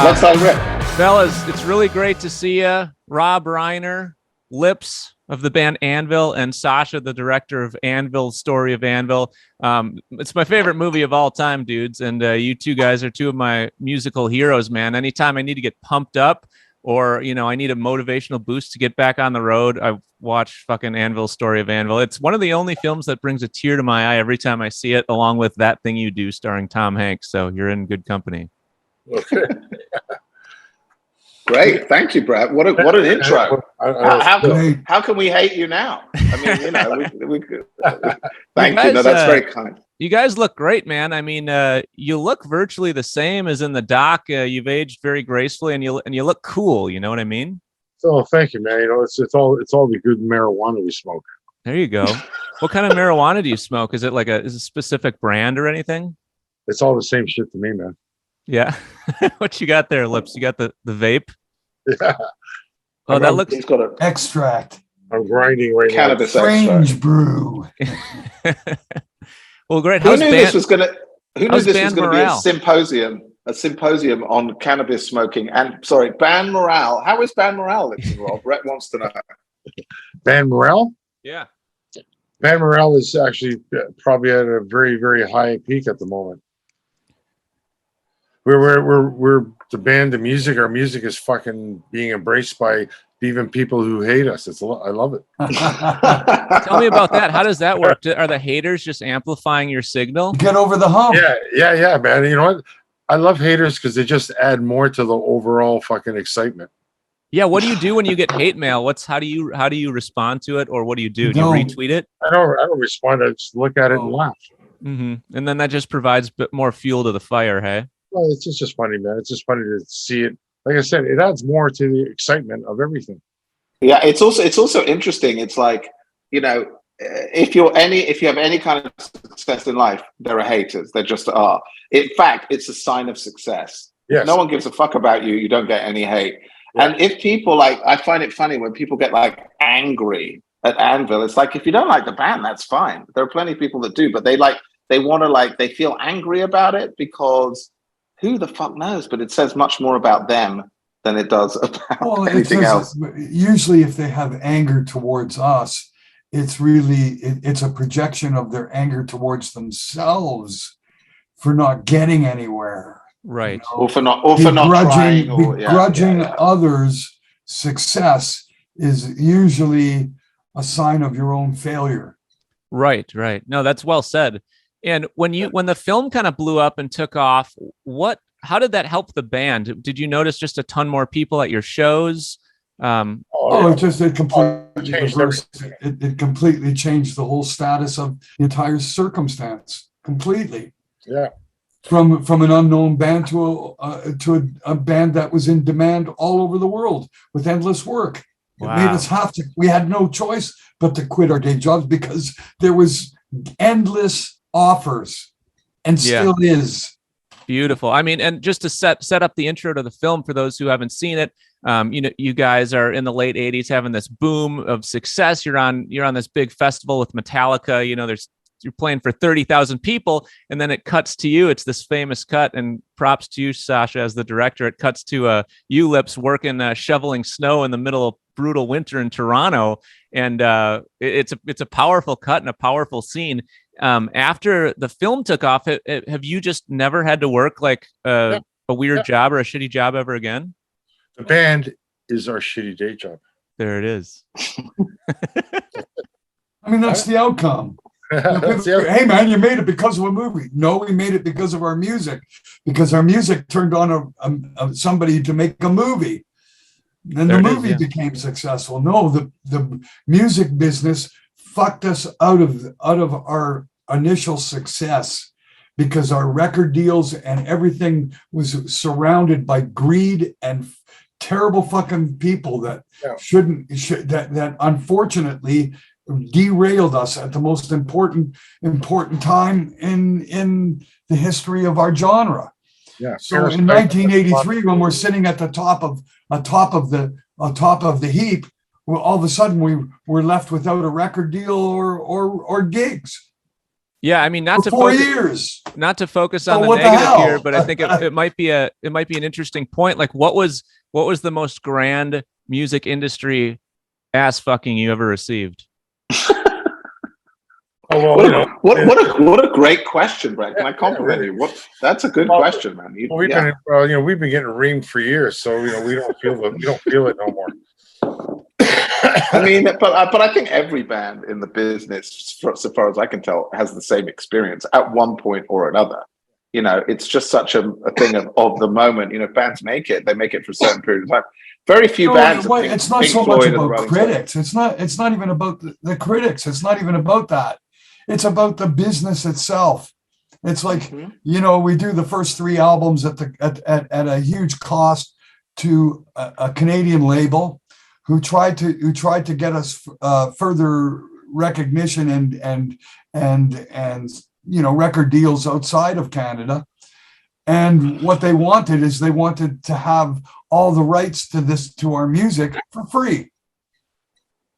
Let's start Rip. Fellas, it's really great to see you. Robb, Reiner, Lips of the band Anvil, and Sacha, the director of Anvil, Story of Anvil. It's my favorite movie of all time, dudes. And you two guys are two of my musical heroes, man. Anytime I need to get pumped up or, you know, I need a motivational boost to get back on the road, I watch fucking Anvil, Story of Anvil. It's one of the only films that brings a tear to my eye every time I see it, along with That Thing You Do starring Tom Hanks. So you're in good company. Okay. Great, thank you, Brett. What an intro. How can we hate you now? I mean, you know, we could. Thank you. No, that's very kind. You guys look great, man. I mean, you look virtually the same as in the doc. You've aged very gracefully, and you look cool. You know what I mean? So thank you, man. You know, it's all the good marijuana we smoke. There you go. What kind of marijuana do you smoke? Is it like a specific brand or anything? It's all the same shit to me, man. Yeah. What you got there, Lips? You got the vape? Yeah. Oh, that looks. He's got an extract. I'm grinding right cannabis now. Cannabis extract. brew. Well, great. Who knew this was going to be a symposium on cannabis smoking and band morale? How is band morale, Lips and Robb? Brett wants to know. Band morale? Yeah. Band morale is actually probably at a very, very high peak at the moment. We're the band, the music. Our music is fucking being embraced by even people who hate us. I love it. Tell me about that. How does that work? Are the haters just amplifying your signal? Get over the hump. Yeah, man. You know what? I love haters because they just add more to the overall fucking excitement. Yeah. What do you do when you get hate mail? How do you respond to it, or what do you do? Do you retweet it? I don't respond. I just look at it and laugh. Mm-hmm. And then that just provides a bit more fuel to the fire. Hey. Well, it's just funny, man. It's just funny to see it. Like I said, it adds more to the excitement of everything. Yeah, it's also interesting. It's like, you know, if you have any kind of success in life, there are haters. There just are. In fact, it's a sign of success. Yes. If no one gives a fuck about you, you don't get any hate. Yeah. And if people I find it funny when people get like angry at Anvil. It's like, if you don't like the band, that's fine. There are plenty of people that do, but they feel angry about it because who the fuck knows? But it says much more about them than it does about anything else. Usually if they have anger towards us, it's really, it's a projection of their anger towards themselves for not getting anywhere. Right. You know? Or for not trying. Begrudging others' success is usually a sign of your own failure. Right. No, that's well said. And when the film kind of blew up and took off, how did that help the band? Did you notice just a ton more people at your shows? It completely changed the whole status of the entire circumstance completely. Yeah. From an unknown band to a band that was in demand all over the world with endless work. Wow. It made us we had no choice but to quit our day jobs because there was endless offers and still is. Beautiful. I mean, and just to set up the intro to the film for those who haven't seen it, you know, you guys are in the late 80s having this boom of success. You're on this big festival with Metallica. You know, you're playing for 30,000 people, and then it cuts to you. It's this famous cut, and props to you, Sacha, as the director. It cuts to you, Lips, working shoveling snow in the middle of brutal winter in Toronto, and it's a powerful cut and a powerful scene. After the film took off, have you just never had to work like a weird job or a shitty job ever again? The band is our shitty day job. There it is. I mean, that's the outcome. Hey, man, you made it because of a movie. No, we made it because of our music, because our music turned on somebody to make a movie. And the movie became successful. No, the music business fucked us out of our initial success because our record deals and everything was surrounded by greed and terrible fucking people that that unfortunately derailed us at the most important time in the history of our genre. Yeah. So in 1983, when we're sitting at the top of the heap, well, all of a sudden we were left without a record deal or gigs. Yeah, I mean, not for to 4 focus, years. not to focus on the what the negative hell? here, but I think it might be an interesting point. Like, what was the most grand music industry ass fucking you ever received? Oh, well, what a great question, Brett. Can I compliment you? That's a good question, man. We've been getting reamed for years, so we don't feel it no more. I mean, but I think every band in the business, so far as I can tell, has the same experience at one point or another. It's just such a thing of the moment. Bands make it; they make it for a certain period of time. Very few bands. It's not so much about critics. It's not even about the critics. It's not even about that. It's about the business itself. It's like, we do the first 3 albums at a huge cost to a Canadian label who tried to get us further recognition and record deals outside of Canada. And what they wanted is they wanted to have all the rights to our music for free.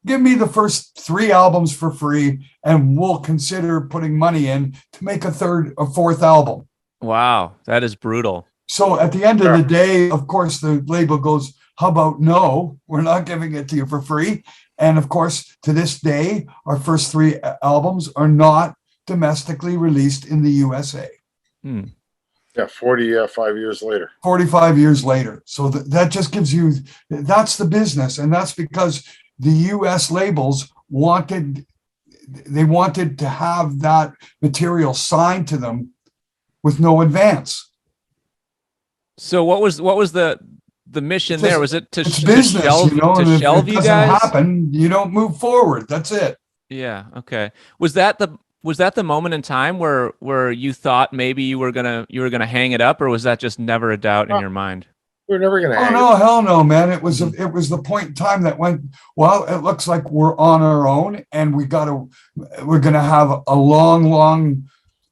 Give me the first 3 albums for free, and we'll consider putting money in to make a 3rd or 4th album. Wow, that is brutal. So at the end of the day, of course, the label goes, how about no, we're not giving it to you for free. And of course, to this day, our first 3 albums are not domestically released in the USA. Yeah, 45 years later. 45 years later. So that just gives you, that's the business. And that's because the US labels wanted to have that material signed to them with no advance. So what was the mission there? Was it to business, shelve, to shelve you guys? Happen, you don't move forward. That's it. Yeah. Okay. Was that the moment in time where you thought maybe you were gonna hang it up, or was that just never a doubt in your mind? We're never gonna hang it. Oh no, hell no, man! It was the point in time that went. Well, it looks like we're on our own, and we're gonna have a long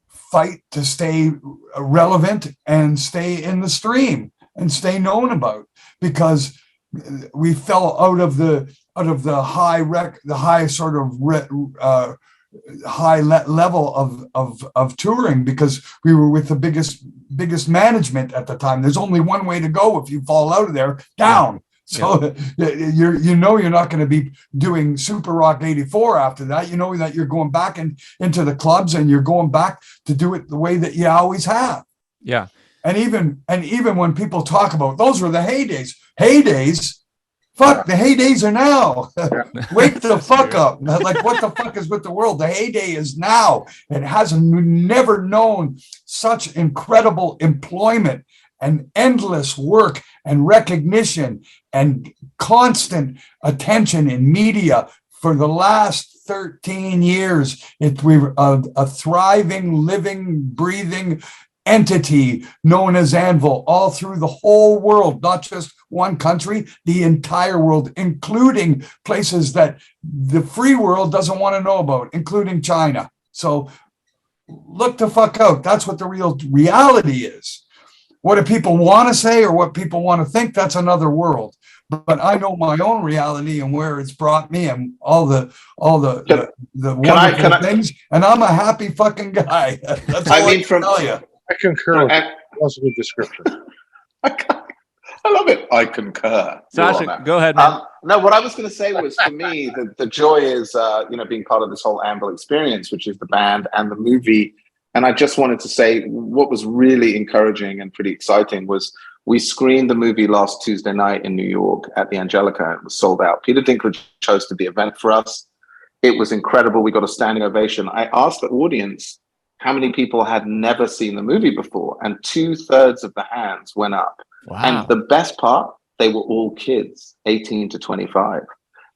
fight to stay relevant and stay in the stream and stay known about, because we fell out of the high sort of high level of touring, because we were with the biggest management at the time. There's only one way to go if you fall out of there, down. So you're not going to be doing Super Rock 84 after that. You know that you're going back into the clubs, and you're going back to do it the way that you always have. Yeah. And even when people talk about those were the heydays, fuck, the heydays are now. Wake the fuck up. Like, what the fuck is with the world? The heyday is now. It has never known such incredible employment and endless work and recognition and constant attention in media for the last 13 years. We're a thriving, living, breathing entity known as Anvil all through the whole world, not just one country, the entire world, including places that the free world doesn't want to know about, including China. So look the fuck out. That's what the real reality is. What do people want to say or what people want to think? That's another world. But I know my own reality and where it's brought me and all the wonderful things. And I'm a happy fucking guy. That's all I can tell you. I concur. That's a good description. I love it. I concur. Sasha, go ahead, man. No, what I was going to say was, for me, the joy is, being part of this whole Anvil experience, which is the band and the movie. And I just wanted to say what was really encouraging and pretty exciting was we screened the movie last Tuesday night in New York at the Angelica. It was sold out. Peter Dinklage hosted the event for us. It was incredible. We got a standing ovation. I asked the audience how many people had never seen the movie before, and 2/3 of the hands went up. Wow. And the best part, they were all kids, 18 to 25.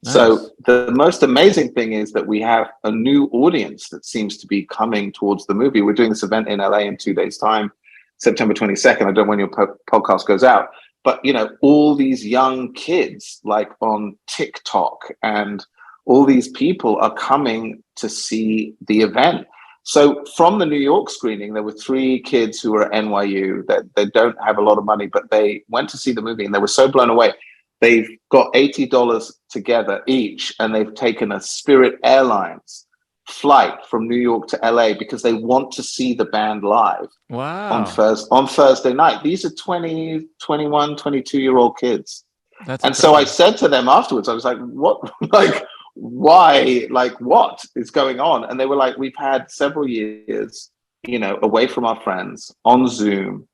Nice. So the most amazing thing is that we have a new audience that seems to be coming towards the movie. We're doing this event in LA in 2 days' time, September 22nd. I don't know when your podcast goes out, but all these young kids like on TikTok and all these people are coming to see the event. So from the New York screening, there were 3 kids who were at NYU that they don't have a lot of money, but they went to see the movie and they were so blown away. They've got $80 together each, and they've taken a Spirit Airlines flight from New York to LA because they want to see the band live. Wow. On Thursday night. These are 20, 21, 22-year-old kids. That's and incredible. So I said to them afterwards, I was like, what, like, why, like, what is going on? And they were like, we've had several years, you know, away from our friends, on Zoom,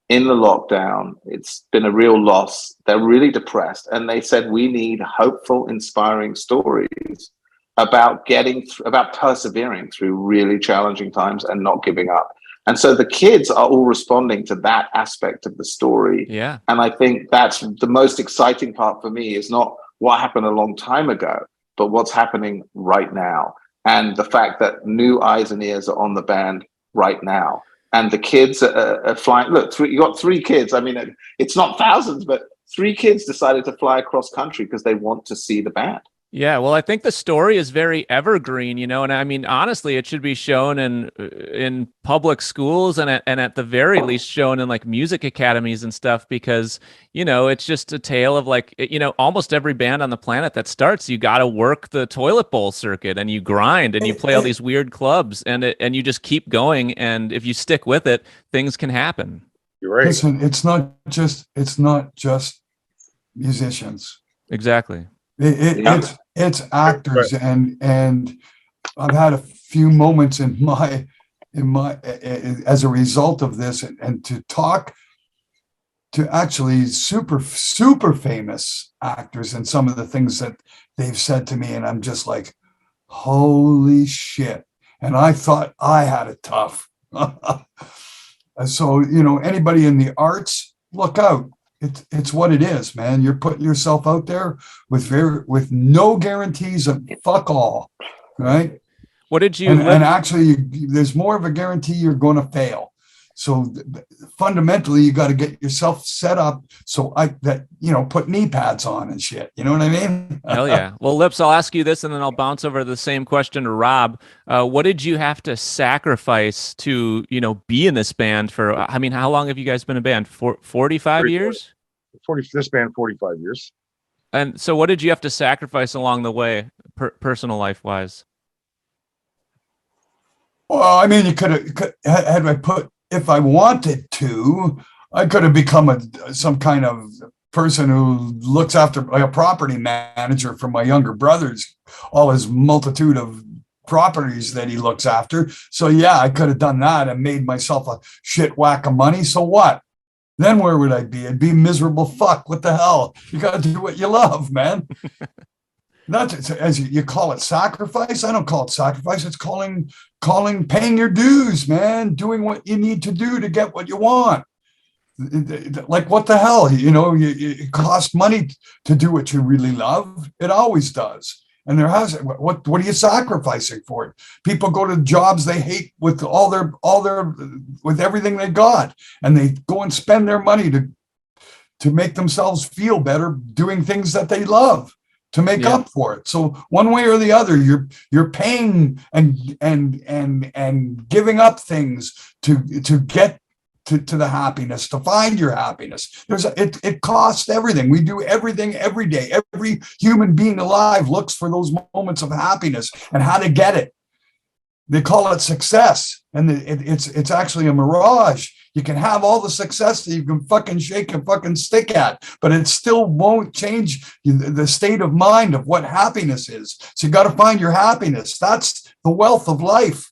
in the lockdown. It's been a real loss. They're really depressed. And they said, we need hopeful, inspiring stories about about persevering through really challenging times and not giving up. And so the kids are all responding to that aspect of the story. Yeah. And I think that's the most exciting part for me, is not what happened a long time ago, but what's happening right now. And the fact that new eyes and ears are on the band right now. And the kids are flying. Look, you got 3 kids. I mean, it's not thousands, but 3 kids decided to fly across country because they want to see the band. Yeah, well, I think the story is very evergreen, you know, and I mean, honestly, it should be shown in public schools and at the very least shown in like music academies and stuff, because, you know, it's just a tale of like, you know, almost every band on the planet that starts, you got to work the toilet bowl circuit and you grind and you play all these weird clubs and you just keep going. And if you stick with it, things can happen. You're right. Listen, it's not just musicians. Exactly. It's actors, and I've had a few moments in my as a result of this, and to talk to actually super famous actors and some of the things that they've said to me, and I'm just like, holy shit. And I thought I had it tough. So, you know, anybody in the arts, look out. It's what it is, man. You're putting yourself out there with no guarantees of fuck all, right? What did you? And actually, there's more of a guarantee you're going to fail. So fundamentally, you got to get yourself set up so put knee pads on and shit. You know what I mean? Hell yeah. Well, Lips, I'll ask you this and then I'll bounce over the same question to Rob. What did you have to sacrifice to, you know, be in this band for, I mean, how long have you guys been a band? 45 years? This band, 45 years. And so what did you have to sacrifice along the way, personal life wise? Well, I mean, if I wanted to, I could have become some kind of person who looks after, like a property manager for my younger brothers, all his multitude of properties that he looks after. So yeah, I could have done that and made myself a shit whack of money. So what? Then where would I be? I'd be miserable fuck. What the hell? You got to do what you love, man. That's, as you call it, sacrifice. I don't call it sacrifice. It's paying your dues, man. Doing what you need to do to get what you want. Like, what the hell? You know, it costs money to do what you really love. It always does. And what are you sacrificing for it? People go to jobs they hate with all their with everything they got, and they go and spend their money to make themselves feel better doing things that they love, to make up for it. So one way or the other, you're paying and giving up things to get to the happiness, to find your happiness. It costs everything. We do everything every day. Every human being alive looks for those moments of happiness and how to get it. They call it success, and it's actually a mirage. You can have all the success that you can fucking shake a fucking stick at, but it still won't change the state of mind of what happiness is. So you got to find your happiness. That's the wealth of life.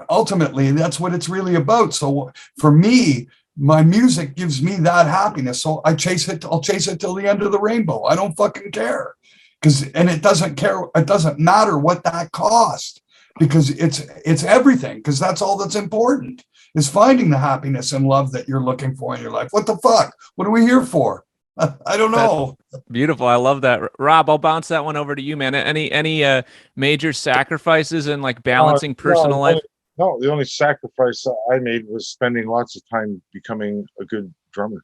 Ultimately, that's what it's really about. So for me, my music gives me that happiness. So I'll chase it till the end of the rainbow. I don't fucking care. It doesn't matter what that cost, because it's everything, because that's all that's important, is finding the happiness and love that you're looking for in your life. What the fuck? What are we here for? I don't know. That's beautiful. I love that. Rob, I'll bounce that one over to you, man. Any major sacrifices in like balancing personal life? No, the only sacrifice I made was spending lots of time becoming a good drummer.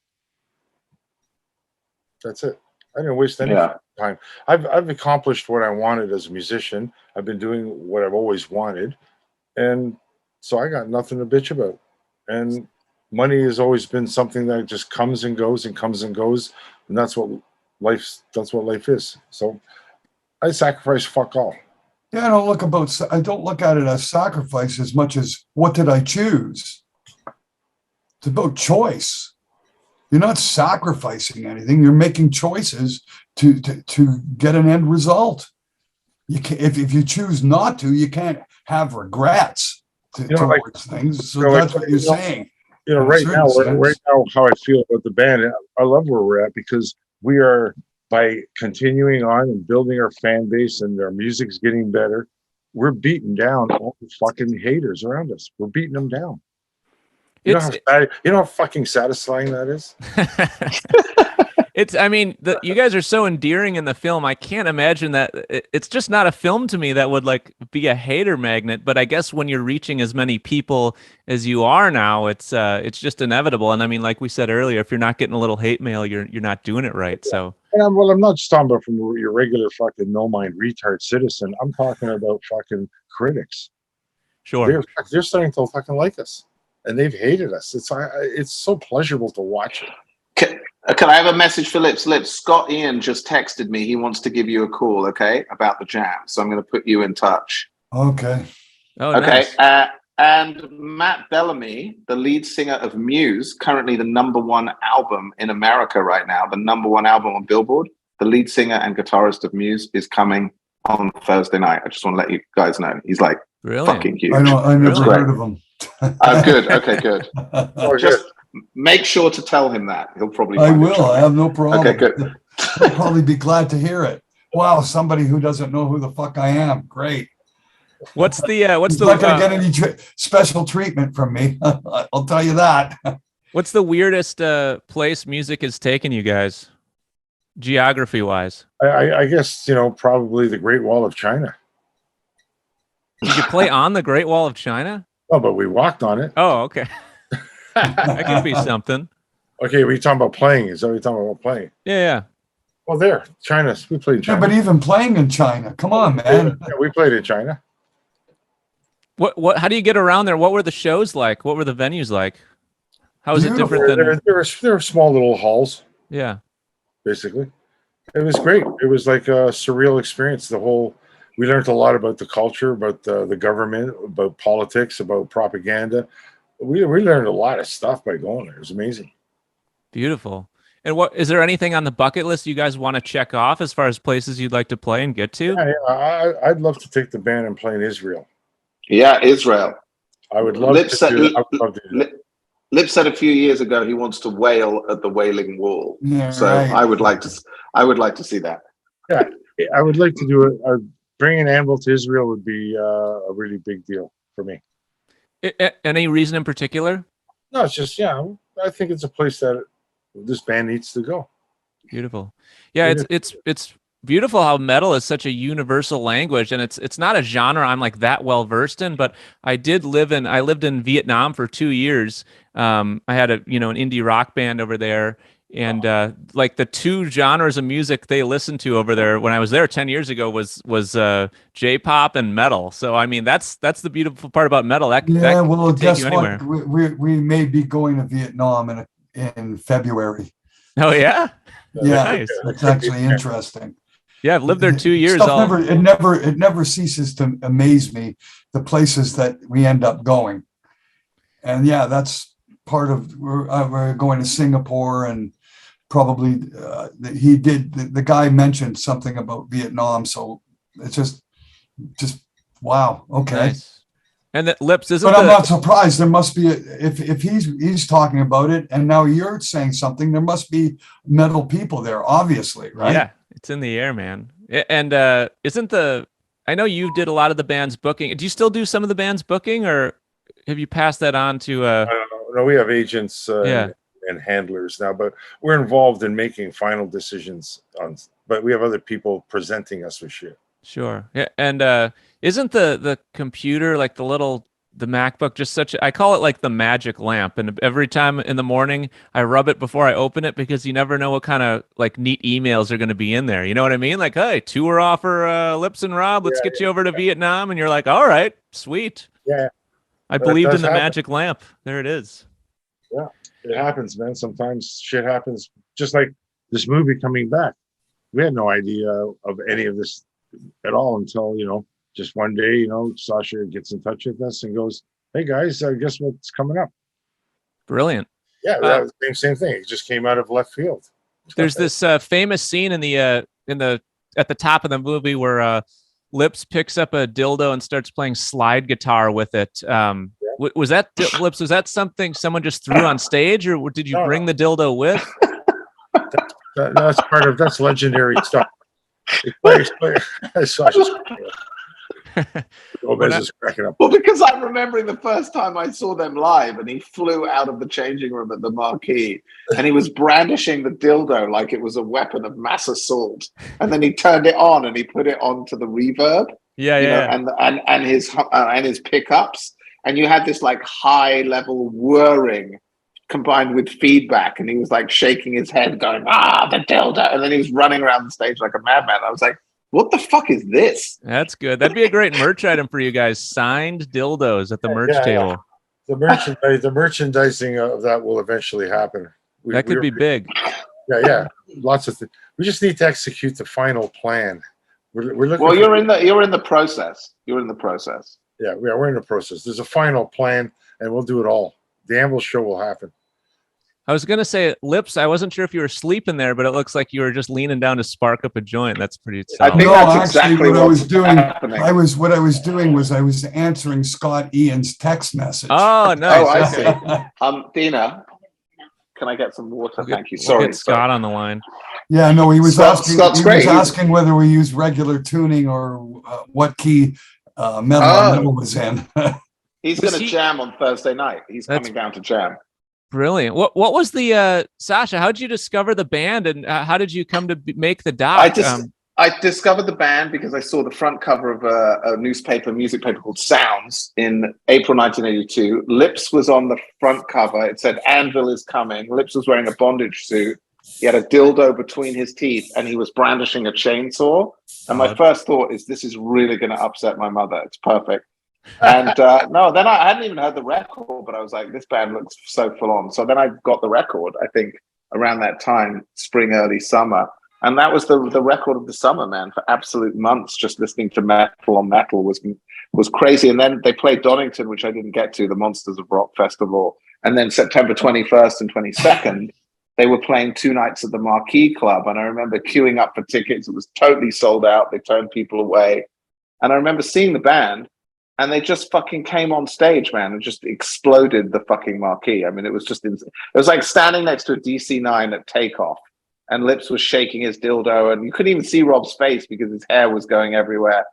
That's it. I didn't waste any time. I've accomplished what I wanted as a musician. I've been doing what I've always wanted, and so I got nothing to bitch about. And money has always been something that just comes and goes and comes and goes, and that's what life is. So I sacrifice fuck all. Yeah, I don't look at it as sacrifice as much as what did I choose? It's about choice. You're not sacrificing anything. You're making choices to get an end result. You can, if you choose not to, you can't have regrets towards things. So that's what you're saying. Right now, how I feel about the band, I love where we're at because we are, by continuing on and building our fan base and our music's getting better, we're beating down all the fucking haters around us. We're beating them down. You know how fucking satisfying that is? I mean, you guys are so endearing in the film. I can't imagine that. It's just not a film to me that would like be a hater magnet. But I guess when you're reaching as many people as you are now, it's just inevitable. And I mean, like we said earlier, if you're not getting a little hate mail, you're not doing it right. So. Well, I'm not just talking about from your regular fucking no mind retard citizen. I'm talking about fucking critics. Sure. They're starting to fucking like us, and they've hated us. It's so pleasurable to watch it. Can I have a message for Lips? Lips, Scott Ian just texted me. He wants to give you a call, okay, about the jam. So I'm going to put you in touch. Okay. Oh, okay. Nice. And Matt Bellamy, the lead singer of Muse, currently the #1 album in America right now, the #1 album on Billboard. The lead singer and guitarist of Muse is coming on Thursday night. I just want to let you guys know. He's like fucking huge. I never heard of him. Oh, good. Okay, good. Just make sure to tell him that. He'll probably. I will. I have no problem. Okay, good. He'll probably be glad to hear it. Wow, somebody who doesn't know who the fuck I am. Great. What's the not gonna get any special treatment from me. I'll tell you that. What's the weirdest place music has taken you guys, geography wise? I guess probably the Great Wall of China. Did you play on the Great Wall of China? Oh, but we walked on it. Oh, okay. That could be something. Okay, we talking about playing? Is that what you're talking about playing? Yeah. Well, there, China. We played in China. Yeah, but even playing in China, come on, man. Yeah, we played in China. What? How do you get around there? What were the shows like? What were the venues like? How is it different than? There were small little halls. Yeah. Basically, it was great. It was like a surreal experience. We learned a lot about the culture, about the government, about politics, about propaganda. We learned a lot of stuff by going there. It was amazing. Beautiful. And what is there anything on the bucket list you guys want to check off as far as places you'd like to play and get to? Yeah, I'd love to take the band and play in Israel. Yeah, Israel. I would love to do that. Lip said a few years ago he wants to wail at the Wailing Wall. Yeah, so right. I would like to see that. Yeah, I would like to do it. Bringing Anvil to Israel would be a really big deal for me. Any reason in particular? No, it's just I think it's a place that this band needs to go. Beautiful. Yeah, it's beautiful how metal is such a universal language, and it's not a genre I'm like that well versed in, but I lived in Vietnam for 2 years. I had an indie rock band over there, and like the two genres of music they listened to over there when I was there 10 years ago was J-pop and metal. So I mean that's the beautiful part about metal. That well, can take you guess anywhere. what? We may be going to Vietnam in February. Oh yeah, yeah, nice. It's actually interesting. Yeah, I've lived there 2 years. It never ceases to amaze me the places that we end up going, and yeah, that's part of. We're going to Singapore, and probably the guy mentioned something about Vietnam, so it's just wow. Okay. Nice. And that Lips isn't. But I'm not surprised. There must be if he's talking about it, and now you're saying something. There must be metal people there, obviously, right? Yeah, it's in the air, man. And I know you did a lot of the band's booking. Do you still do some of the band's booking, or have you passed that on to? No, we have agents and handlers now, but we're involved in making final decisions on. But we have other people presenting us with shit. Sure. Yeah, and isn't the computer, like the MacBook, just I call it like the magic lamp, and every time in the morning I rub it before I open it because you never know what kind of like neat emails are going to be in there. You know what I mean? Like, hey, tour offer, Lips and Robb, let's get you over to Vietnam, and you're like, all right, sweet. Yeah. I believed in the magic lamp. There it is. Yeah, it happens, man. Sometimes shit happens. Just like this movie coming back, we had no idea of any of this at all until just one day, you know, Sacha gets in touch with us and goes, "Hey guys, guess what's coming up?" Brilliant. Yeah, same thing. It just came out of left field. There's this famous scene in the at the top of the movie where Lips picks up a dildo and starts playing slide guitar with it. Was that Lips? Was that something someone just threw on stage, or did you bring the dildo with? That's legendary stuff. Cracking up. Well, because I'm remembering the first time I saw them live, and he flew out of the changing room at the marquee, and he was brandishing the dildo like it was a weapon of mass assault, and then he turned it on and he put it onto the reverb, and his pickups, and you had this like high level whirring combined with feedback, and he was like shaking his head, going, the dildo, and then he was running around the stage like a madman. I was like, what the fuck is this? That's good. That'd be a great merch item for you guys. Signed dildos at the merch table. Yeah. The merchandising of that will eventually happen. That could be big. Yeah. Lots of things. We just need to execute the final plan. We're looking. Well, you're in the process. You're in the process. Yeah, we're in the process. There's a final plan, and we'll do it all. The Anvil show will happen. I was gonna say, Lips, I wasn't sure if you were sleeping there, but it looks like you were just leaning down to spark up a joint. That's pretty solid. I think that's exactly what I was doing. Happening. What I was doing was I was answering Scott Ian's text message. Oh, nice. Oh, I see. Dina, can I get some water? Thank you. Sorry, get Scott on the line. Yeah, no, he was asking. Scott's he was asking whether we use regular tuning or what key metal was in. He's going to jam on Thursday night. He's coming down to jam. Brilliant. What was the Sacha? How did you discover the band, and how did you come to make the doc? I discovered the band because I saw the front cover of a music paper called Sounds in April 1982. Lips was on the front cover. It said Anvil is coming. Lips was wearing a bondage suit. He had a dildo between his teeth, and he was brandishing a chainsaw. And my first thought is, this is really going to upset my mother. It's perfect. And then I hadn't even heard the record, but I was like, this band looks so full on. So then I got the record, I think around that time, spring, early summer. And that was the record of the summer, man. For absolute months, just listening to metal on metal was crazy. And then they played Donington, which I didn't get to, the Monsters of Rock Festival. And then September 21st and 22nd, they were playing 2 nights at the Marquee Club. And I remember queuing up for tickets. It was totally sold out. They turned people away. And I remember seeing the band, and they just fucking came on stage, man, and just exploded the fucking marquee. I mean, it was just insane. It was like standing next to a DC-9 at takeoff, and Lips was shaking his dildo, and you couldn't even see Robb's face because his hair was going everywhere.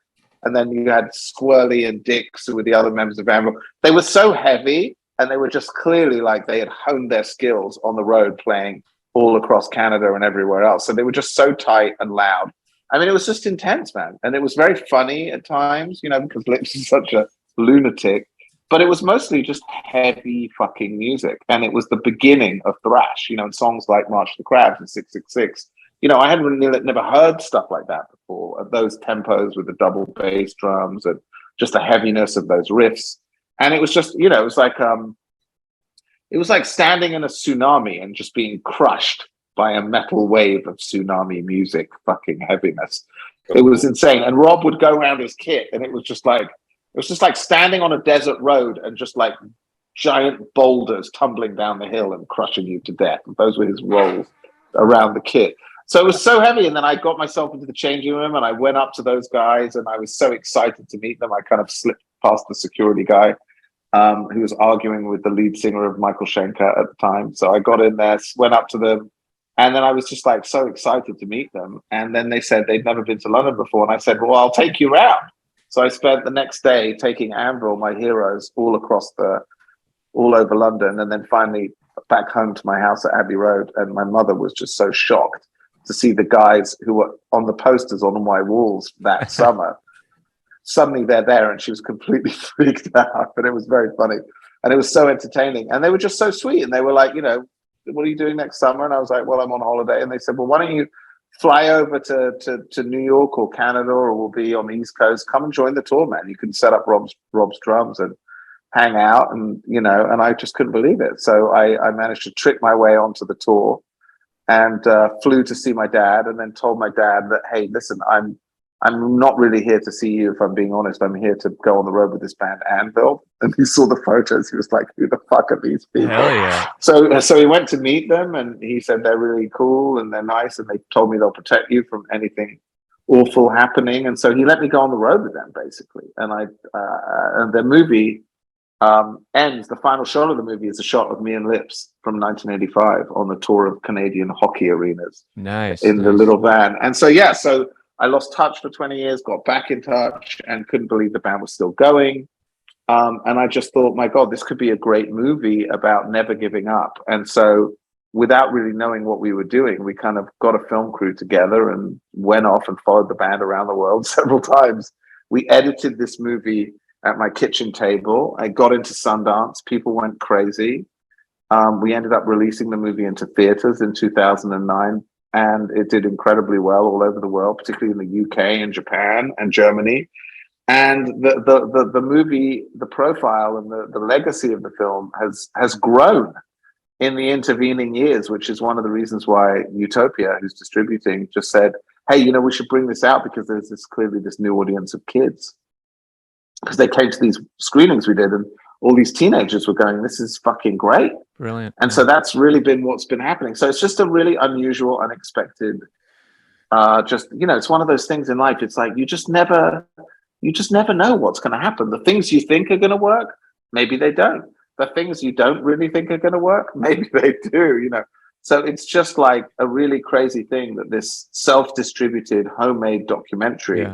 And then you had Squirrely and Dix, who were the other members of Anvil. They were so heavy, and they were just clearly like they had honed their skills on the road playing all across Canada and everywhere else. So they were just so tight and loud. I mean, it was just intense, man. And it was very funny at times, you know, because Lips is such a lunatic. But it was mostly just heavy fucking music. And it was the beginning of thrash, you know, and songs like March the Crabs and 666. You know, I hadn't really never heard stuff like that before. Those tempos with the double bass drums and just the heaviness of those riffs. And it was just, you know, it was like standing in a tsunami and just being crushed by a metal wave of tsunami music, fucking heaviness. It was insane. And Robb would go around his kit, and it was just like standing on a desert road and just like giant boulders tumbling down the hill and crushing you to death. Those were his rolls around the kit. So it was so heavy. And then I got myself into the changing room, and I went up to those guys, and I was so excited to meet them. I kind of slipped past the security guy who was arguing with the lead singer of Michael Schenker at the time. So I got in there, went up to them, and then I was just like so excited to meet them. And then they said they'd never been to London before. And I said, well, I'll take you around. So I spent the next day taking Anvil, my heroes, all over London. And then finally back home to my house at Abbey Road. And my mother was just so shocked to see the guys who were on the posters on my walls that summer. Suddenly they're there, and she was completely freaked out. But it was very funny. And it was so entertaining. And they were just so sweet. And they were like, you know, what are you doing next summer? And I was like, well, I'm on holiday. And they said, well, why don't you fly over to New York or Canada, or we'll be on the East Coast. Come and join the tour, man. You can set up Robb's drums and hang out. And, you know, and I just couldn't believe it. So I managed to trick my way onto the tour and flew to see my dad, and then told my dad that, hey, listen, I'm I'm not really here to see you, if I'm being honest. I'm here to go on the road with this band Anvil. And he saw the photos. He was like, who the fuck are these people? Hell yeah. So he went to meet them, and he said they're really cool and they're nice, and they told me they'll protect you from anything awful happening. And so he let me go on the road with them, basically. And and the movie ends. The final shot of the movie is a shot of me and Lips from 1985 on the tour of Canadian hockey arenas. Nice. In the little van. And so so I lost touch for 20 years, got back in touch, and couldn't believe the band was still going. And I just thought, my God, this could be a great movie about never giving up. And so, without really knowing what we were doing, we kind of got a film crew together and went off and followed the band around the world several times. We edited this movie at my kitchen table. I got into Sundance. People went crazy. We ended up releasing the movie into theaters in 2009. And it did incredibly well all over the world, particularly in the UK and Japan and Germany. And the movie, the profile and the legacy of the film has grown in the intervening years, which is one of the reasons why Utopia, who's distributing, just said, hey, we should bring this out because there's clearly this new audience of kids. Because they came to these screenings we did, and all these teenagers were going, this is fucking great. Brilliant. And so that's really been what's been happening. So it's just a really unusual, unexpected, it's one of those things in life. It's like, you just never know what's going to happen. The things you think are going to work, maybe they don't. The things you don't really think are going to work, maybe they do, So it's just like a really crazy thing that this self-distributed homemade documentary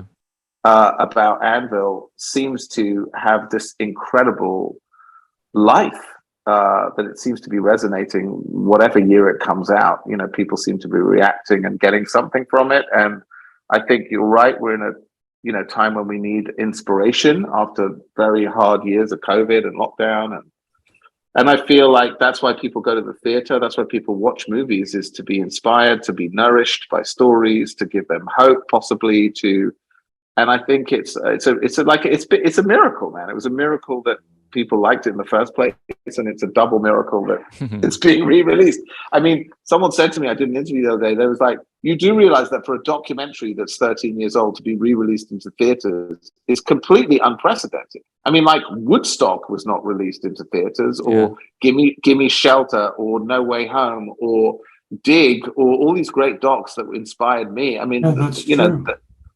about Anvil seems to have this incredible life, that it seems to be resonating whatever year it comes out. People seem to be reacting and getting something from it. And I think you're right. We're in a time when we need inspiration after very hard years of COVID and lockdown. And I feel like that's why people go to the theater. That's why people watch movies, is to be inspired, to be nourished by stories, to give them hope, possibly and I think it's a miracle, man. It was a miracle that people liked it in the first place, and it's a double miracle that it's being re-released. I mean, someone said to me, I did an interview the other day, they was like, you do realize that for a documentary that's 13 years old to be re-released into theaters is completely unprecedented. I mean, like Woodstock was not released into theaters, or Gimme Shelter, or No Way Home, or Dig, or all these great docs that inspired me. I mean,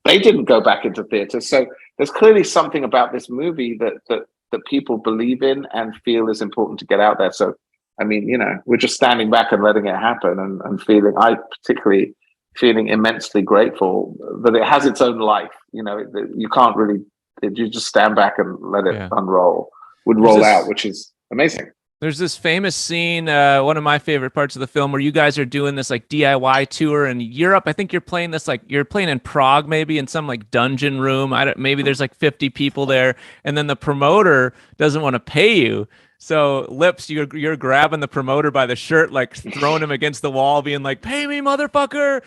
they didn't go back into theaters. So there's clearly something about this movie that people believe in and feel is important to get out there. So, I mean, we're just standing back and letting it happen, and particularly feeling immensely grateful that it has its own life. You can't really, you just stand back and let it roll out, which is amazing. There's this famous scene, one of my favorite parts of the film, where you guys are doing this like DIY tour in Europe. I think you're playing in Prague, maybe in some like dungeon room. Maybe there's like 50 people there, and then the promoter doesn't want to pay you. So Lips, you're grabbing the promoter by the shirt, like throwing him against the wall, being like, "Pay me, motherfucker!"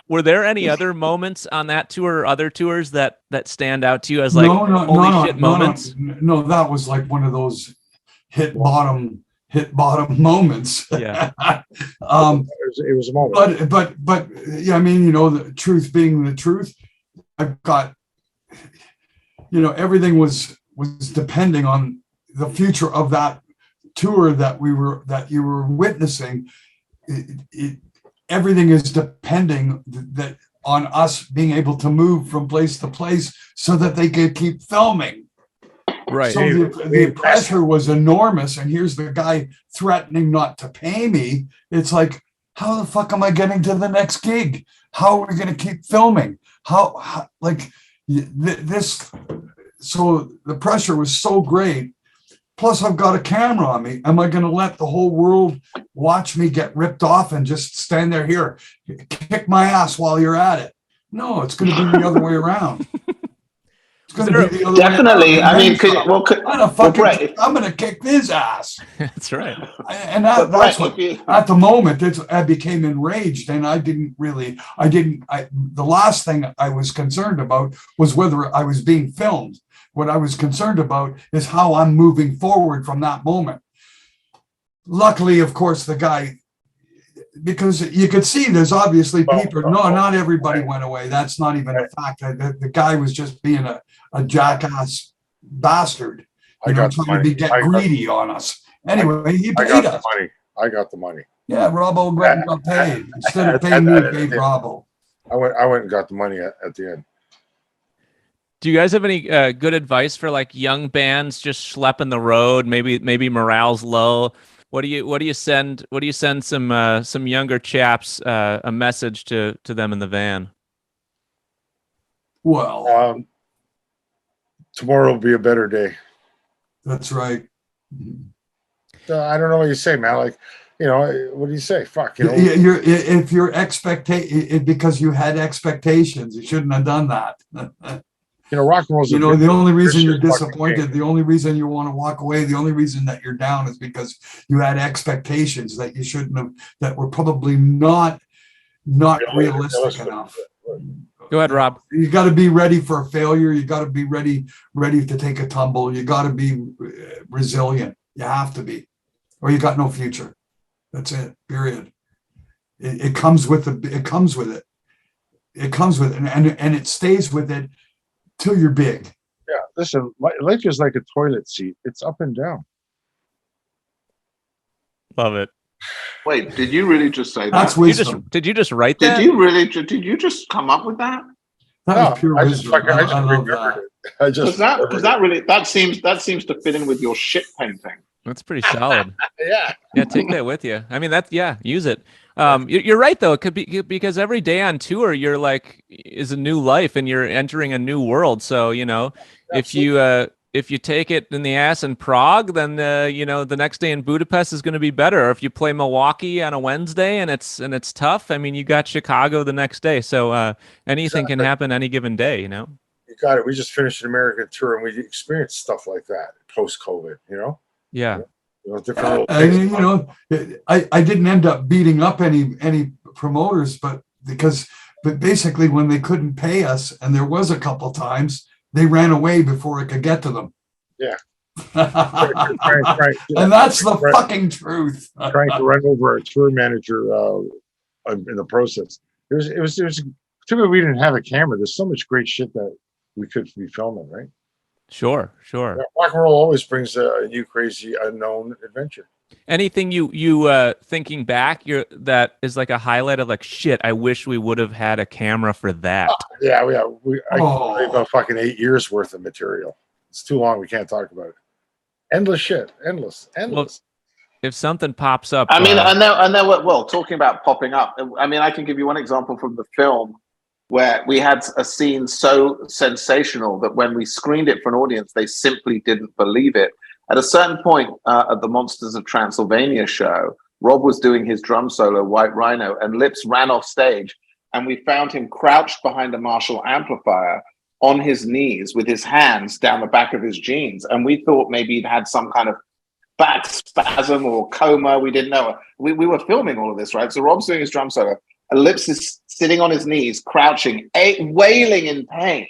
Were there any other moments on that tour or other tours that stand out to you as like holy shit moments? No, that was like one of those hit bottom moments. Yeah. It was a moment. But yeah, I mean, the truth being the truth, I've got, everything was depending on the future of that tour that you were witnessing. Everything is depending on us being able to move from place to place so that they could keep filming. Right. So the pressure was enormous, and here's the guy threatening not to pay me. It's like, how the fuck am I getting to the next gig? How are we going to keep filming? How this? So the pressure was so great. Plus, I've got a camera on me. Am I going to let the whole world watch me get ripped off and just stand there here, kick my ass while you're at it? No, it's going to be the other way around. Definitely. I mean, I'm going to kick his ass. That's right. And that's what, at the moment, I became enraged, and the last thing I was concerned about was whether I was being filmed. What I was concerned about is how I'm moving forward from that moment. Luckily, of course, the guy because you could see there's obviously people. No, not everybody went away. That's not even a fact. The guy was just being a jackass bastard. Trying to get greedy on us. Anyway, he paid us. I got the money. Yeah, Robbo got paid. Instead of paying me, he paid Robbo. I went and got the money at the end. Do you guys have any good advice for like young bands just schlepping the road? Maybe morale's low. What do you send some younger chaps a message to them in the van? Well, tomorrow will be a better day. That's right. I don't know what you say, man. Like, what do you say? Fuck, if your because you had expectations, you shouldn't have done that. Rock and roll. The only reason you're disappointed, the only reason you want to walk away, the only reason that you're down is because you had expectations that you shouldn't have, that were probably not realistic enough. Go ahead, Rob. You got to be ready for a failure. You got to be ready to take a tumble. You got to be resilient. You have to be, or you got no future. That's it. Period. It comes with it. It comes with it. It comes with it, and it stays with it till you're big. Yeah. Listen, life is like a toilet seat. It's up and down. Love it. Wait, did you really just say That's that? wisdom. Did you just write that? Did you just come up with that? That was pure wisdom. I just remembered it. Because that seems to fit in with your shit painting. That's pretty solid. Yeah. Yeah, take that with you. I mean, use it. You're right though. It could be because every day on tour, you're like is a new life and you're entering a new world. So if you take it in the ass in Prague, then the next day in Budapest is going to be better. Or if you play Milwaukee on a Wednesday and it's tough, I mean, you got Chicago the next day. So anything can happen any given day. You got it. We just finished an American tour and we experienced stuff like that post-COVID. Yeah. I didn't end up beating up any promoters, but basically when they couldn't pay us, and there was a couple times, they ran away before it could get to them. Yeah. Right. And that's the fucking truth. Trying to run over a tour manager in the process. It was too bad we didn't have a camera. There's so much great shit that we could be filming, right? Sure. Yeah, rock and roll always brings a new, crazy, unknown adventure. Anything you thinking back, that is like a highlight of like shit. I wish we would have had a camera for that. Yeah. I about fucking 8 years worth of material. It's too long. We can't talk about it. Endless shit. Endless. Well, if something pops up, I mean, talking about popping up. I mean, I can give you one example from the film where we had a scene so sensational that when we screened it for an audience, they simply didn't believe it. At a certain point at the Monsters of Transylvania show, Robb was doing his drum solo, White Rhino, and Lips ran off stage, and we found him crouched behind a Marshall amplifier on his knees with his hands down the back of his jeans. And we thought maybe he'd had some kind of back spasm or coma. We didn't know. We were filming all of this, right? So Robb's doing his drum solo, and Lips is sitting on his knees, crouching, wailing in pain,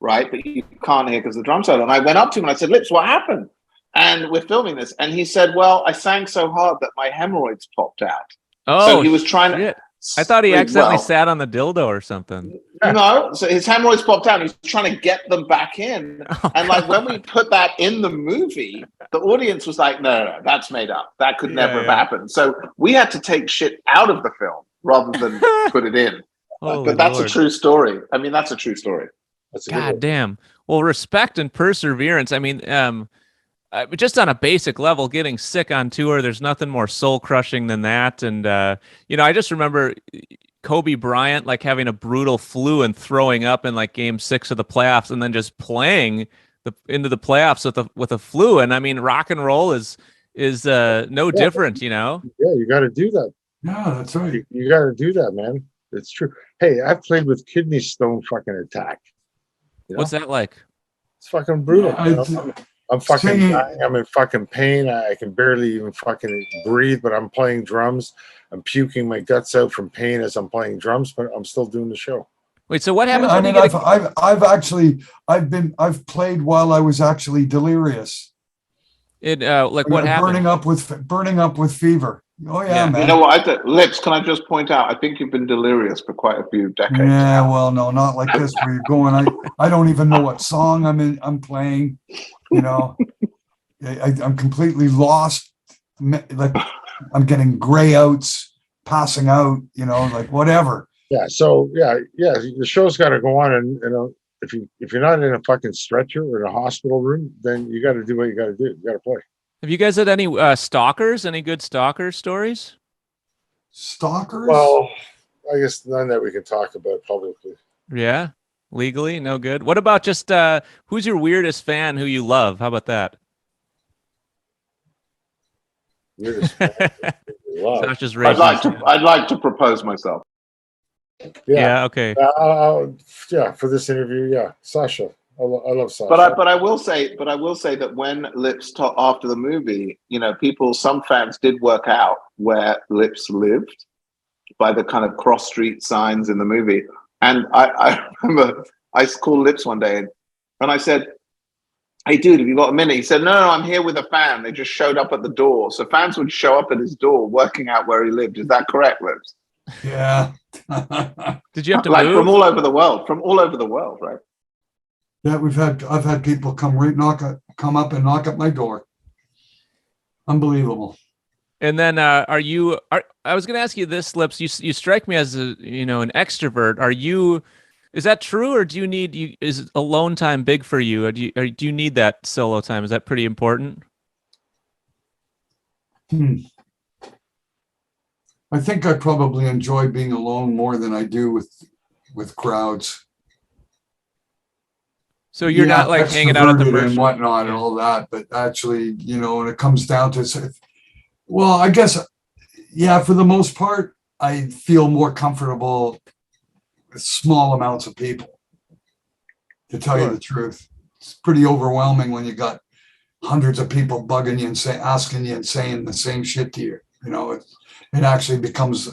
right? But you can't hear because of the drum solo. And I went up to him and I said, Lips, what happened? And we're filming this. And he said, well, I sang so hard that my hemorrhoids popped out. Oh, so he was trying to... I thought he accidentally sat on the dildo or something. No, so his hemorrhoids popped out. He's trying to get them back in. And like when we put that in the movie, the audience was like, no, that's made up. That could never have happened. So we had to take shit out of the film rather than put it in. But that's a true story. I mean, that's a true story. God damn. Well, respect and perseverance. I mean, just on a basic level, getting sick on tour, there's nothing more soul crushing than that. And, I just remember Kobe Bryant, like having a brutal flu and throwing up in like game 6 of the playoffs and then just playing into the playoffs with a flu. And I mean, rock and roll is no different, Yeah, you got to do that. Yeah, that's right. You got to do that, man. It's true. Hey, I've played with kidney stone fucking attack. What's that like? It's fucking brutal. I'm fucking dying. I'm in fucking pain. I can barely even fucking breathe, but I'm playing drums. I'm puking my guts out from pain as I'm playing drums, but I'm still doing the show. Wait, so what happens? I mean, I've played while I was actually delirious. What happened? Burning up with fever. Oh yeah, man. You know what? Lips, can I just point out? I think you've been delirious for quite a few decades. Yeah, well, no, not like this where you're going. I don't even know what song I'm playing. You know, I'm completely lost. Like I'm getting gray outs, passing out. You know, like whatever. Yeah. So yeah. The show's got to go on, and if you're not in a fucking stretcher or in a hospital room, then you got to do what you got to do. You got to play. Have you guys had any stalkers? Any good stalker stories? Stalkers? Well, I guess none that we can talk about publicly. Yeah, legally, no good. What about just who's your weirdest fan who you love? How about that? Weirdest fan you love. Sacha's I'd like to propose myself. Yeah. Okay. Yeah, for this interview, yeah, Sacha. I love Sacha. But I will say that when Lips after the movie, you know, some fans did work out where Lips lived by the kind of cross street signs in the movie. And I remember I called Lips one day and I said, "Hey dude, have you got a minute?" He said, no, I'm here with a fan. They just showed up at the door. So fans would show up at his door working out where he lived. Is that correct, Lips? Yeah. Did you have to move? from all over the world, right? Yeah, I've had people come up and knock at my door. Unbelievable. And then I was going to ask you this, Lips. You strike me as an extrovert. Is that true, or do you need is alone time big for you? Or do you need that solo time? Is that pretty important? I think I probably enjoy being alone more than I do with crowds. So you're not like hanging out at the merch and whatnot and all that, but actually, you know, when it comes down to, well, I guess, yeah, for the most part, I feel more comfortable with small amounts of people. To tell you the truth, it's pretty overwhelming when you got hundreds of people bugging you and asking you and saying the same shit to you. You know, it actually becomes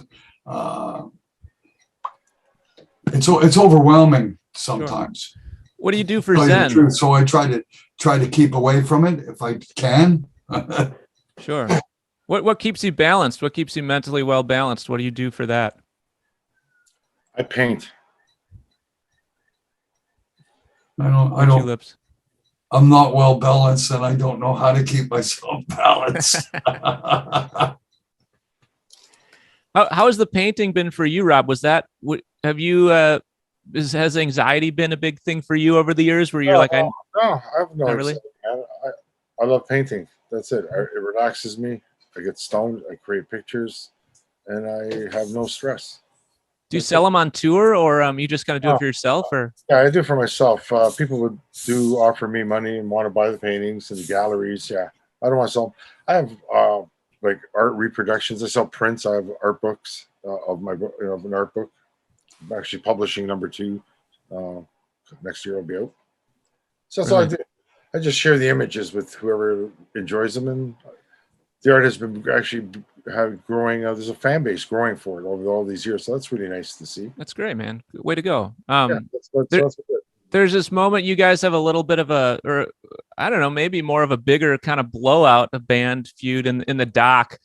it's overwhelming sometimes. Sure. What do you do for Zen? So I try to keep away from it if I can. Sure. What keeps you balanced? What keeps you mentally well balanced? What do you do for that? I paint. I don't. Lips? I'm not well balanced, and I don't know how to keep myself balanced. How has the painting been for you, Robb? Has anxiety been a big thing for you over the years where you're no, like, I have no not really? I love painting. That's it. It relaxes me. I get stoned. I create pictures, and I have no stress. Do you sell them on tour, or you just kind of do it for yourself? Or yeah, I do it for myself. People do offer me money and want to buy the paintings and the galleries. Yeah, I don't want to sell them. I have like art reproductions. I sell prints. I have art books of my book, of an art book. I'm actually publishing number 2. Next year I'll be out. So that's all I do. I just share the images with whoever enjoys them, and the art has been actually growing. There's a fan base growing for it over all these years, so that's really nice to see. That's great, man. Way to go. There's this moment you guys have a little bit of or I don't know, maybe more of a bigger kind of blowout, a band feud in the doc.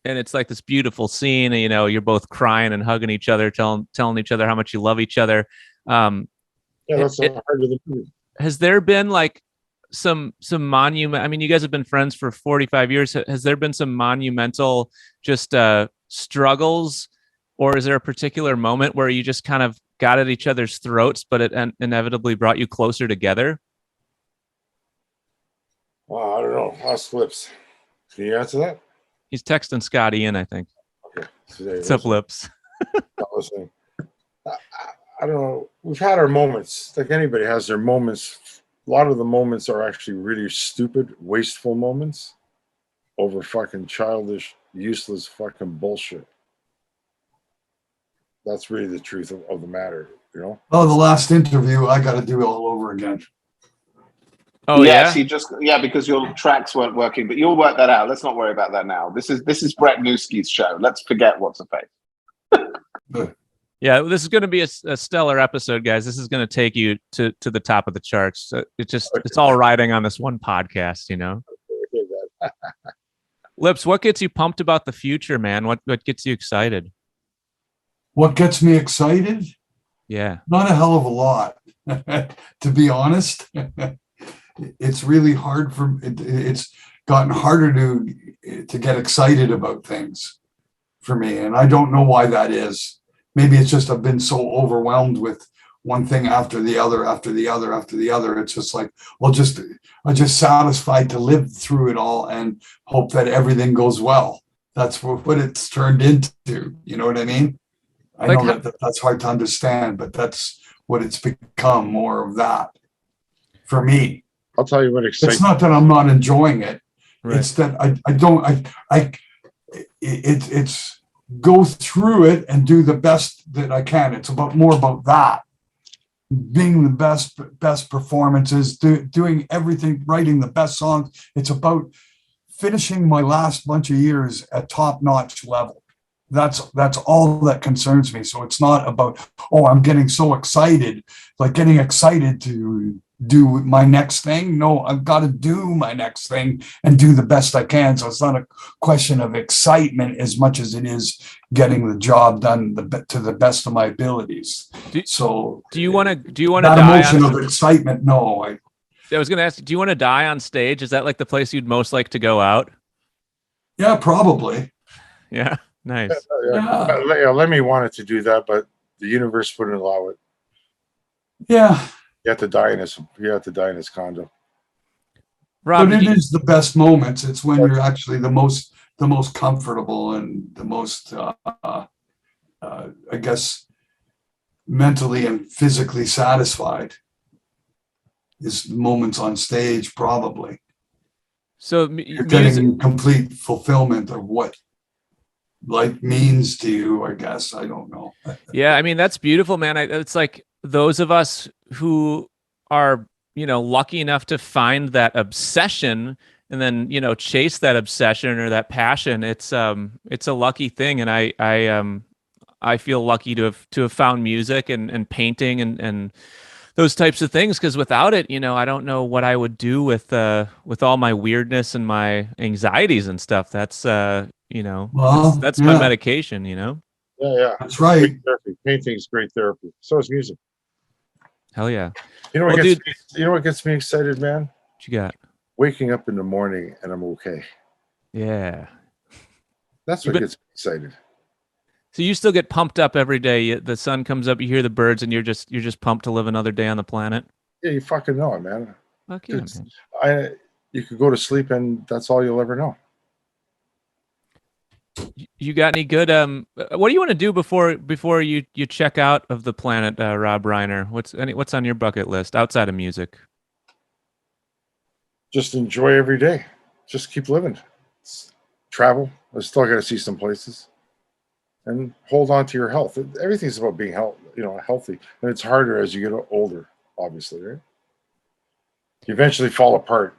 And it's like this beautiful scene, and, you know, you're both crying and hugging each other, telling each other how much you love each other. That's the heart of the movie. Has there been like some monument? I mean, you guys have been friends for 45 years. Has there been some monumental just struggles, or is there a particular moment where you just kind of got at each other's throats, but it inevitably brought you closer together? Wow, I don't know. Ask Lips. Can you answer that? He's texting Scotty in, I think. Okay. What's up, Lips? I don't know. We've had our moments. Like anybody has their moments. A lot of the moments are actually really stupid, wasteful moments over fucking childish, useless fucking bullshit. That's really the truth of the matter, you know? Oh, the last interview, I got to do it all over again. Oh, yes, yeah? because your tracks weren't working, but you'll work that out. Let's not worry about that now. This is BRETT NEWSKI's show. Let's forget what's a face. Yeah, this is going to be a stellar episode, guys. This is going to take you to the top of the charts. So it's all riding on this one podcast, you know. Lips, what gets you pumped about the future, man? What gets you excited? What gets me excited? Yeah. Not a hell of a lot, to be honest. It's really hard it's gotten harder to get excited about things for me. And I don't know why that is. Maybe it's just I've been so overwhelmed with one thing after the other, after the other, after the other. It's just like, I'm just satisfied to live through it all and hope that everything goes well. That's what it's turned into. You know what I mean? I know that's hard to understand, but that's what it's become, more of that for me. I'll tell you what excites. It's not that I'm not enjoying it. Right. It's that it's go through it and do the best that I can. It's more about that. Being the best performances, doing everything, writing the best songs. It's about finishing my last bunch of years at top-notch level. That's all that concerns me. So it's not about, I'm getting so excited, like getting excited to do my next thing. No, I've got to do my next thing and do the best I can. So it's not a question of excitement as much as it is getting the job done to the best of my abilities. Do you want to that die emotion of excitement? No, I was going to ask, do you want to die on stage? Is that like the place you'd most like to go out? Yeah, probably. Yeah. Nice. Yeah, Lemmy wanted to do that, but the universe wouldn't allow it. Yeah. You have to die in his condo. Rob, but it is the best moments. It's when you're actually the most comfortable and the most, I guess, mentally and physically satisfied. Is moments on stage, probably. So you're getting complete fulfillment of what life means to you, I guess. I don't know. Yeah, I mean, that's beautiful, man. It's like those of us who are, lucky enough to find that obsession and then, chase that obsession or that passion. It's a lucky thing. And I feel lucky to have found music and painting and those types of things. Cause without it, I don't know what I would do with all my weirdness and my anxieties and stuff. That's, that's my medication, Yeah. That's right. Painting's great therapy. So is music. Hell yeah. You know what gets me excited, man? What you got? Waking up in the morning and I'm okay. Yeah. That's what gets me excited. So you still get pumped up every day. The sun comes up, you hear the birds, and you're just pumped to live another day on the planet. Yeah, you fucking know it, man. Fuck yeah, man. You could go to sleep and that's all you'll ever know. You got any good what do you want to do before you check out of the planet, Robb Reiner? What's on your bucket list outside of music? Just enjoy every day. Just keep living. Travel. I still got to see some places. And hold on to your health. Everything's about being healthy. And it's harder as you get older, obviously, right? You eventually fall apart.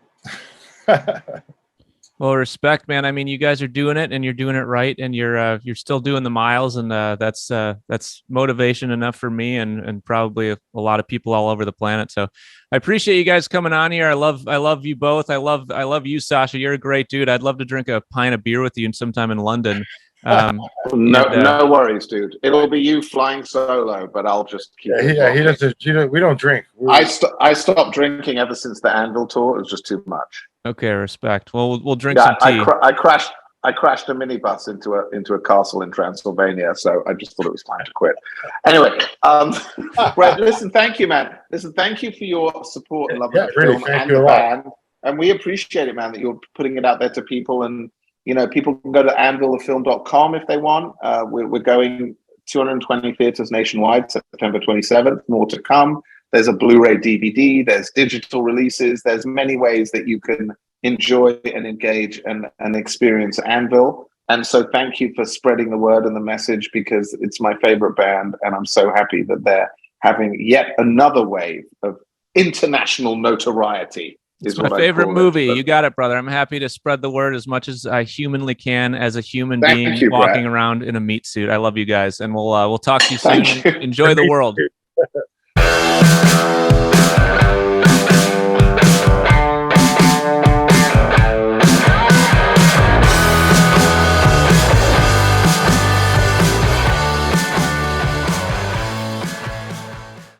Well, respect, man. I mean, you guys are doing it, and you're doing it right, and you're still doing the miles, and that's motivation enough for me, and probably a lot of people all over the planet. So, I appreciate you guys coming on here. I love you both. I love you, Sacha. You're a great dude. I'd love to drink a pint of beer with you sometime in London. No worries, dude. It'll be you flying solo, but I'll just keep. Yeah, he doesn't. We don't drink. I stopped drinking ever since the Anvil tour. It was just too much. Okay, respect. Well, we'll drink some tea. I crashed a minibus into a castle in Transylvania, so I just thought it was time to quit. Anyway, Brett, listen, thank you, man. Listen, thank you for your support and love of the film and the band, and we appreciate it, man, that you're putting it out there to people. And people can go to anvilthefilm.com if they want. We're going 220 theaters nationwide, September 27th. More to come. There's a Blu-ray DVD. There's digital releases. There's many ways that you can enjoy and engage and experience Anvil. And so thank you for spreading the word and the message, because it's my favorite band. And I'm so happy that they're having yet another wave of international notoriety. It's my favorite movie. You got it, brother. I'm happy to spread the word as much as I humanly can as a human being walking around in a meat suit. I love you guys, and we'll talk to you soon. Enjoy the world.